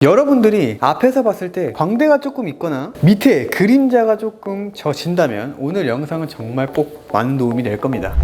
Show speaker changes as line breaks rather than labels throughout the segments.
여러분들이 앞에서 봤을 때 광대가 조금 있거나 밑에 그림자가 조금 져진다면 오늘 영상은 정말 꼭 많은 도움이 될 겁니다.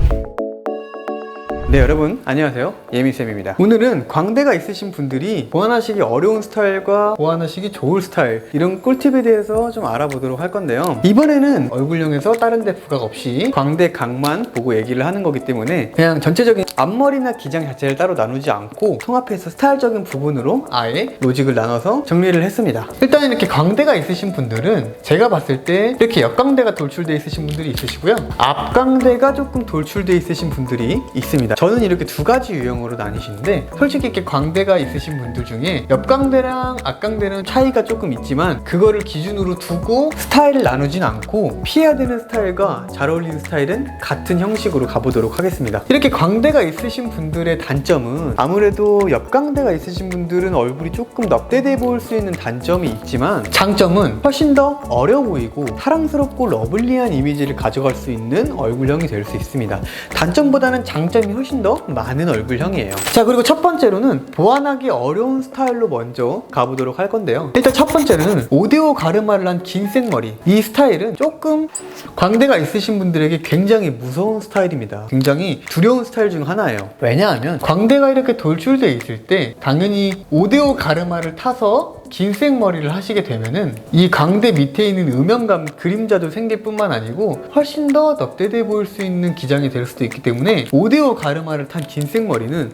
네, 여러분 안녕하세요, 예미쌤입니다. 오늘은 광대가 있으신 분들이 보완하시기 어려운 스타일과 보완하시기 좋을 스타일, 이런 꿀팁에 대해서 좀 알아보도록 할 건데요. 이번에는 얼굴형에서 다른 데 부각 없이 광대 각만 보고 얘기를 하는 거기 때문에 그냥 전체적인 앞머리나 기장 자체를 따로 나누지 않고 통합해서 스타일적인 부분으로 아예 로직을 나눠서 정리를 했습니다. 일단 이렇게 광대가 있으신 분들은 제가 봤을 때 이렇게 옆광대가 돌출되어 있으신 분들이 있으시고요, 앞광대가 조금 돌출되어 있으신 분들이 있습니다. 저는 이렇게 두 가지 유형으로 나뉘시는데, 솔직히 이렇게 광대가 있으신 분들 중에 옆광대랑 앞광대는 차이가 조금 있지만 그거를 기준으로 두고 스타일을 나누진 않고 피해야 되는 스타일과 잘 어울리는 스타일은 같은 형식으로 가보도록 하겠습니다. 이렇게 광대가 있으신 분들의 단점은 아무래도 옆광대가 있으신 분들은 얼굴이 조금 넙대대 보일 수 있는 단점이 있지만, 장점은 훨씬 더 어려 보이고 사랑스럽고 러블리한 이미지를 가져갈 수 있는 얼굴형이 될 수 있습니다. 단점보다는 장점이 훨씬 더 많은 얼굴형이에요. 자, 그리고 첫 번째로는 보완하기 어려운 스타일로 먼저 가보도록 할 건데요. 일단 첫 번째는 5대5 가르마를 한 긴 생머리. 이 스타일은 조금 광대가 있으신 분들에게 굉장히 무서운 스타일입니다. 굉장히 두려운 스타일 중 하나예요. 왜냐하면 광대가 이렇게 돌출되어 있을 때 당연히 5대5 가르마를 타서 긴 생머리를 하시게 되면은 이 광대 밑에 있는 음영감, 그림자도 생길 뿐만 아니고 훨씬 더 넙대대 보일 수 있는 기장이 될 수도 있기 때문에 5대5 가르마를 탄 긴 생머리는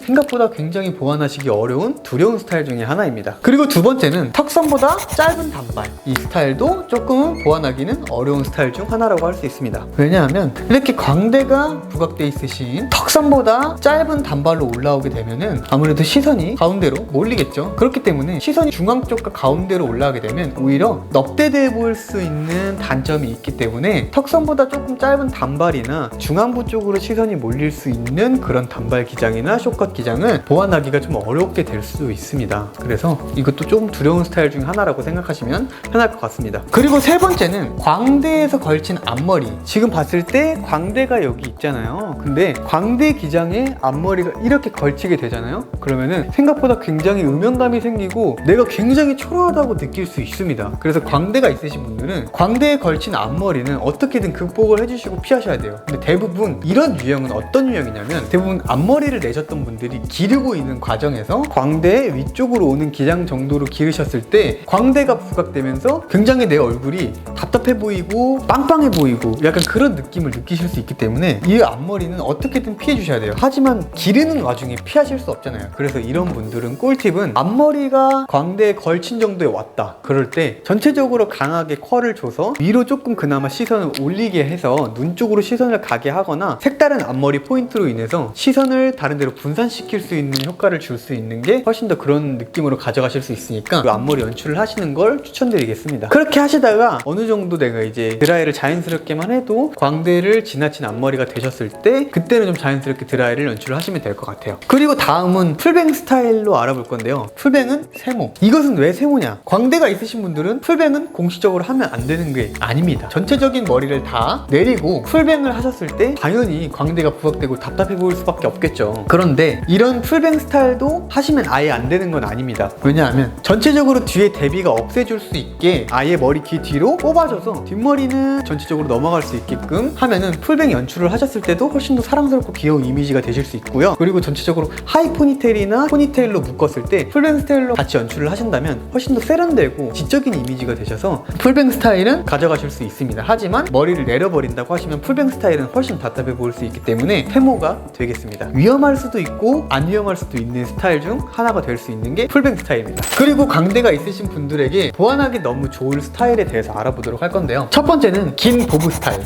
생각보다 굉장히 보완하시기 어려운 두려운 스타일 중에 하나입니다. 그리고 두 번째는 턱선보다 짧은 단발. 이 스타일도 조금 보완하기는 어려운 스타일 중 하나라고 할 수 있습니다. 왜냐하면 이렇게 광대가 부각되어 있으신 턱선보다 짧은 단발로 올라오게 되면은 아무래도 시선이 가운데로 몰리겠죠. 그렇기 때문에 시선이 중앙 쪽과 가운데로 올라가게 되면 오히려 넙대대 보일 수 있는 단점이 있기 때문에 턱선보다 조금 짧은 단발이나 중앙부 쪽으로 시선이 몰릴 수 있는 그런 단발 기장이나 숏컷 기장은 보완하기가 좀 어렵게 될 수도 있습니다. 그래서 이것도 좀 두려운 스타일 중 하나라고 생각하시면 편할 것 같습니다. 그리고 세 번째는 광대에서 걸친 앞머리. 지금 봤을 때 광대가 여기 있잖아요. 근데 광대 기장에 앞머리가 이렇게 걸치게 되잖아요. 그러면은 생각보다 굉장히 음영감이 생기고 내가 굉장히 초라하다고 느낄 수 있습니다. 그래서 광대가 있으신 분들은 광대에 걸친 앞머리는 어떻게든 극복을 해주시고 피하셔야 돼요. 근데 대부분 이런 유형은 어떤 유형이냐면, 대부분 앞머리를 내셨던 분들이 기르고 있는 과정에서 광대 위쪽으로 오는 기장 정도로 기르셨을 때 광대가 부각되면서 굉장히 내 얼굴이 답답해 보이고 빵빵해 보이고 약간 그런 느낌을 느끼실 수 있기 때문에 이 앞머리는 어떻게든 피해 주셔야 돼요. 하지만 기르는 와중에 피하실 수 없잖아요. 그래서 이런 분들은 꿀팁은 앞머리가 광대에 걸친 정도에 왔다 그럴 때 전체적으로 강하게 컬을 줘서 위로 조금 그나마 시선을 올리게 해서 눈 쪽으로 시선을 가게 하거나 색다른 앞머리 포인트로 인해서 시선을 다른 데로 분산시킬 수 있는 효과를 줄 수 있는 게 훨씬 더 그런 느낌으로 가져가실 수 있으니까 그 앞머리 연출을 하시는 걸 추천드리겠습니다. 그렇게 하시다가 어느 정도 내가 이제 드라이를 자연스럽게만 해도 광대를 지나친 앞머리가 되셨을 때 그때는 좀 자연스럽게 드라이를 연출을 하시면 될 것 같아요. 그리고 다음은 풀뱅 스타일로 알아볼 건데요. 풀뱅은 세모. 이것은 왜 세모냐? 광대가 있으신 분들은 풀뱅은 공식적으로 하면 안 되는 게 아닙니다. 전체적인 머리를 다 내리고 풀뱅을 하셨을 때 당연히 광대가 부각되고 답답해 보일 수밖에 없겠죠. 그런데 이런 풀뱅 스타일도 하시면 아예 안 되는 건 아닙니다. 왜냐하면 전체적으로 뒤에 대비가 없애줄 수 있게 아예 머리 귀 뒤로 뽑아줘서 뒷머리는 전체적으로 넘어갈 수 있게끔 하면은 풀뱅 연출을 하셨을 때도 훨씬 더 사랑스럽고 귀여운 이미지가 되실 수 있고요. 그리고 전체적으로 하이 포니테일이나 포니테일로 묶었을 때 풀뱅 스타일로 같이 연출을 하신다면 훨씬 더 세련되고 지적인 이미지가 되셔서 풀뱅 스타일은 가져가실 수 있습니다. 하지만 머리를 내려버린다고 하시면 풀뱅 스타일은 훨씬 답답해 보일 수 있기 때문에 세모가 되겠습니다. 위험할 수도 있고 안 위험할 수도 있는 스타일 중 하나가 될 수 있는 게 풀뱅 스타일입니다. 그리고 광대가 있으신 분들에게 보완하기 너무 좋을 스타일에 대해서 알아보도록 할 건데요. 첫 번째는 긴 보브 스타일.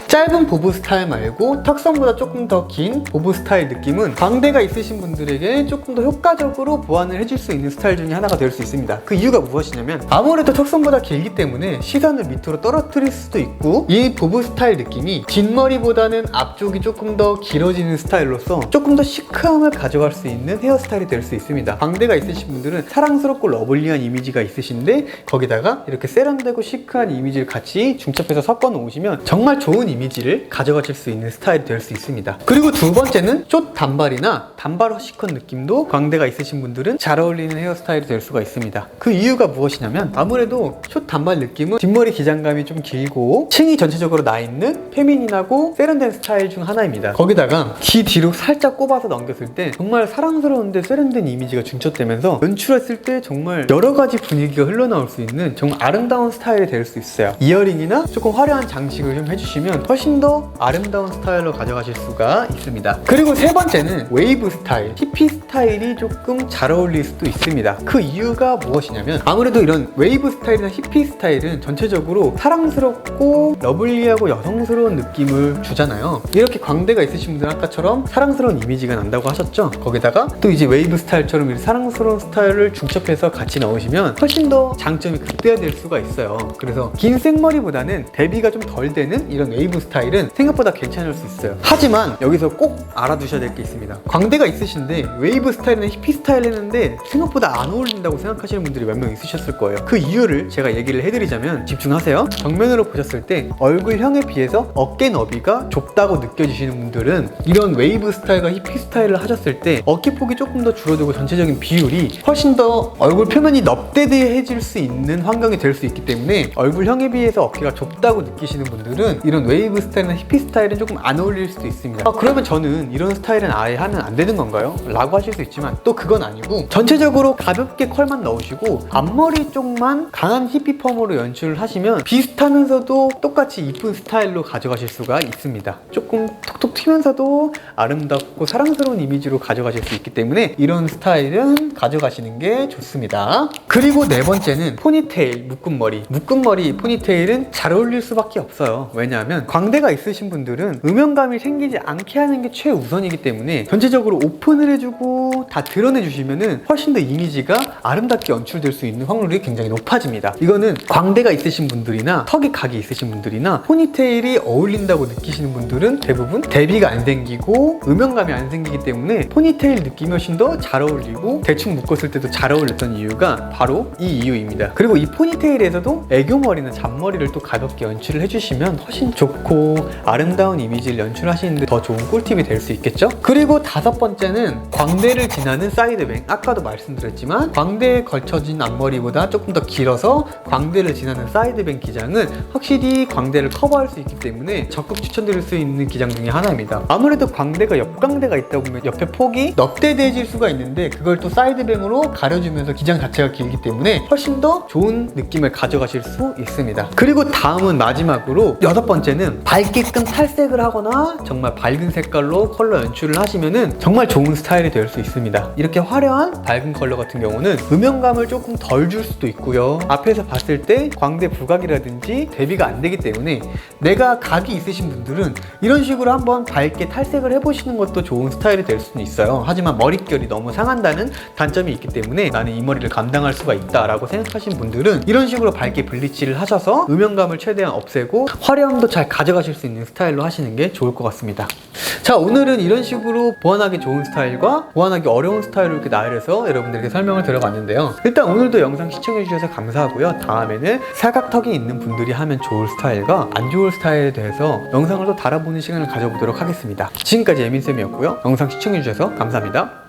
짧은 보브 스타일 말고 턱선보다 조금 더 긴 보브 스타일 느낌은 광대가 있으신 분들에게 조금 더 효과적으로 보완을 해줄 수 있는 스타일 중에 하나가 될 수 있습니다. 그 이유가 무엇이냐면 아무래도 턱선보다 길기 때문에 시선을 밑으로 떨어뜨릴 수도 있고, 이 보브 스타일 느낌이 뒷머리보다는 앞쪽이 조금 더 길어지는 스타일로서 조금 더 시크함을 가져갈 수 있는 헤어스타일이 될 수 있습니다. 광대가 있으신 분들은 사랑스럽고 러블리한 이미지가 있으신데 거기다가 이렇게 세련되고 시크한 이미지를 같이 중첩해서 섞어 놓으시면 정말 좋은 이미지 이미지를 가져가실 수 있는 스타일이 될 수 있습니다. 그리고 두 번째는 숏 단발이나 단발 허쉬컷 느낌도 광대가 있으신 분들은 잘 어울리는 헤어스타일이 될 수가 있습니다. 그 이유가 무엇이냐면 아무래도 숏 단발 느낌은 뒷머리 기장감이 좀 길고 층이 전체적으로 나 있는 페미닌하고 세련된 스타일 중 하나입니다. 거기다가 귀 뒤로 살짝 꼽아서 넘겼을 때 정말 사랑스러운데 세련된 이미지가 중첩되면서 연출했을 때 정말 여러 가지 분위기가 흘러나올 수 있는 정말 아름다운 스타일이 될 수 있어요. 이어링이나 조금 화려한 장식을 좀 해주시면 훨씬 더 아름다운 스타일로 가져가실 수가 있습니다. 그리고 세 번째는 웨이브 스타일, 히피 스타일이 조금 잘 어울릴 수도 있습니다. 그 이유가 무엇이냐면 아무래도 이런 웨이브 스타일이나 히피 스타일은 전체적으로 사랑스럽고 러블리하고 여성스러운 느낌을 주잖아요. 이렇게 광대가 있으신 분들은 아까처럼 사랑스러운 이미지가 난다고 하셨죠? 거기다가 또 이제 웨이브 스타일처럼 이렇게 사랑스러운 스타일을 중첩해서 같이 넣으시면 훨씬 더 장점이 극대화될 수가 있어요. 그래서 긴 생머리보다는 대비가 좀 덜 되는 이런 웨이브 스타일은 생각보다 괜찮을 수 있어요. 하지만 여기서 꼭 알아두셔야 될 게 있습니다. 광대가 있으신데 웨이브 스타일이나 히피 스타일 했는데 생각보다 안 어울린다고 생각하시는 분들이 몇 명 있으셨을 거예요. 그 이유를 제가 얘기를 해드리자면 집중하세요. 정면으로 보셨을 때 얼굴형에 비해서 어깨 너비가 좁다고 느껴지시는 분들은 이런 웨이브 스타일과 히피 스타일을 하셨을 때 어깨폭이 조금 더 줄어들고 전체적인 비율이 훨씬 더 얼굴 표면이 넙대대해질 수 있는 환경이 될 수 있기 때문에 얼굴형에 비해서 어깨가 좁다고 느끼시는 분들은 이런 웨이브 스타일이나 히피 스타일은 조금 안 어울릴 수도 있습니다. 그러면 저는 이런 스타일은 아예 하면 안 되는 건가요? 라고 하실 수 있지만 또 그건 아니고 전체적으로 가볍게 컬만 넣으시고 앞머리 쪽만 강한 히피 펌으로 연출을 하시면 비슷하면서도 똑같이 이쁜 스타일로 가져가실 수가 있습니다. 조금 톡톡 튀면서도 아름답고 사랑스러운 이미지로 가져가실 수 있기 때문에 이런 스타일은 가져가시는 게 좋습니다. 그리고 네 번째는 포니테일, 묶음머리. 묶음머리, 포니테일은 잘 어울릴 수밖에 없어요. 왜냐하면 광대가 있으신 분들은 음영감이 생기지 않게 하는 게 최우선이기 때문에 전체적으로 오픈을 해주고 다 드러내주시면은 훨씬 더 이미지가 아름답게 연출될 수 있는 확률이 굉장히 높아집니다. 이거는 광대가 있으신 분들이나 턱이 각이 있으신 분들이나 포니테일이 어울린다고 느끼시는 분들은 대부분 대비가 안 생기고 음영감이 안 생기기 때문에 포니테일 느낌이 훨씬 더 잘 어울리고 대충 묶었을 때도 잘 어울렸던 이유가 바로 이 이유입니다. 그리고 이 포니테일에서도 애교머리나 잔머리를 또 가볍게 연출을 해주시면 훨씬 좋고 아름다운 이미지를 연출하시는데 더 좋은 꿀팁이 될 수 있겠죠? 그리고 다섯 번째는 광대를 지나는 사이드뱅. 아까도 말씀드렸지만 광대에 걸쳐진 앞머리보다 조금 더 길어서 광대를 지나는 사이드뱅 기장은 확실히 광대를 커버할 수 있기 때문에 적극 추천드릴 수 있는 기장 중에 하나입니다. 아무래도 광대가 옆광대가 있다 보면 옆에 폭이 넙대대해질 수가 있는데 그걸 또 사이드뱅으로 가려주면서 기장 자체가 길기 때문에 훨씬 더 좋은 느낌을 가져가실 수 있습니다. 그리고 다음은 마지막으로 여섯 번째는 밝게끔 탈색을 하거나 정말 밝은 색깔로 컬러 연출을 하시면은 정말 좋은 스타일이 될 수 있습니다. 이렇게 화려한 밝은 컬러 같은 경우는 음영감을 조금 덜 줄 수도 있고요. 앞에서 봤을 때 광대 부각이라든지 대비가 안 되기 때문에 내가 각이 있으신 분들은 이런 식으로 한번 밝게 탈색을 해보시는 것도 좋은 스타일이 될 수는 있어요. 하지만 머릿결이 너무 상한다는 단점이 있기 때문에 나는 이 머리를 감당할 수가 있다라고 생각하신 분들은 이런 식으로 밝게 블리치를 하셔서 음영감을 최대한 없애고 화려함도 잘 가져가실 수 있는 스타일로 하시는 게 좋을 것 같습니다. 자, 오늘은 이런 식으로 보완하기 좋은 스타일과 보완하기 어려운 스타일을 이렇게 나열해서 여러분들에게 설명을 드려봤는데요. 일단 오늘도 영상 시청해주셔서 감사하고요. 다음에는 사각턱이 있는 분들이 하면 좋을 스타일과 안 좋을 스타일에 대해서 영상을 또 달아보는 시간을 가져보도록 하겠습니다. 지금까지 예민쌤이었고요. 영상 시청해주셔서 감사합니다.